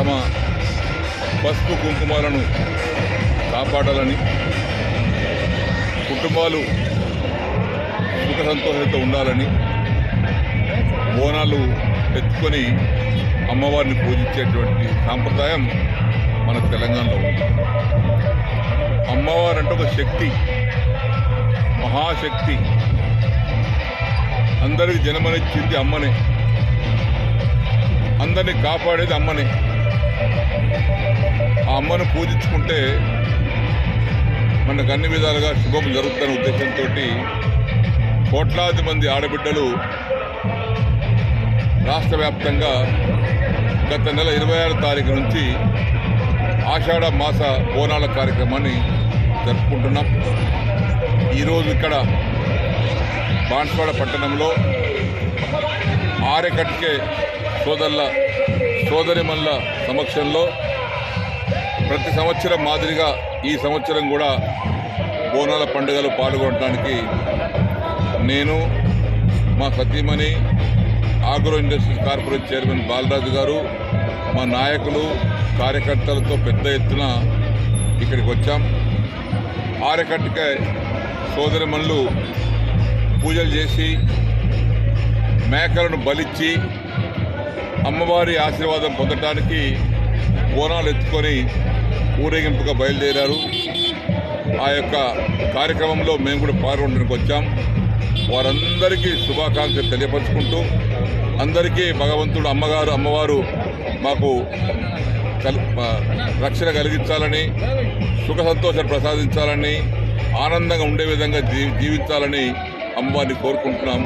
తమ పసుపు కుంకుమాలను కాపాడాలని, కుటుంబాలు సుఖ సంతోషంతో ఉండాలని బోనాలు ఎత్తుకొని అమ్మవారిని పూజించేటువంటి సాంప్రదాయం మన తెలంగాణలో ఉంది. అమ్మవారు అంటే ఒక శక్తి, మహాశక్తి. అందరికి జన్మనిచ్చింది అమ్మనే, అందరినీ కాపాడేది అమ్మనే. ఆ అమ్మను పూజించుకుంటే మనకు అన్ని విధాలుగా శుభం జరుగుతున్న ఉద్దేశంతో కోట్లాది మంది ఆడబిడ్డలు రాష్ట్ర వ్యాప్తంగా గత నెల 26వ తారీఖు నుంచి ఆషాఢ మాస బోనాల కార్యక్రమాన్ని జరుపుకుంటున్నాం. ఈరోజు ఇక్కడ బాన్స్వాడ పట్టణంలో ఆరెకట్కే సోదరిమణుల సమక్షంలో ప్రతి సంవత్సరం మాదిరిగా ఈ సంవత్సరం కూడా బోనాల పండుగలో పాల్గొనడానికి నేను, మా సతీమణి, agro industries corporation chairman Balaraju గారు, మా నాయకులు, కార్యకర్తలతో పెద్ద ఎత్తున ఇక్కడికి వచ్చాం. ఆరెకట్కే సోదరిమణులు పూజలు చేసి మేకలను బలిచ్చి అమ్మవారి ఆశీర్వాదం పొందటానికి బోనాలు ఎత్తుకొని ఊరేగింపుగా బయలుదేరారు. ఆ యొక్క కార్యక్రమంలో మేము కూడా పాల్గొనడానికి వచ్చాం. వారందరికీ శుభాకాంక్షలు తెలియపరుచుకుంటూ అందరికీ భగవంతుడు అమ్మవారు మాకు రక్షణ కలిగించాలని, సుఖ సంతోషాలు ప్రసాదించాలని, ఆనందంగా ఉండే విధంగా జీవించాలని అమ్మవారిని కోరుకుంటున్నాం.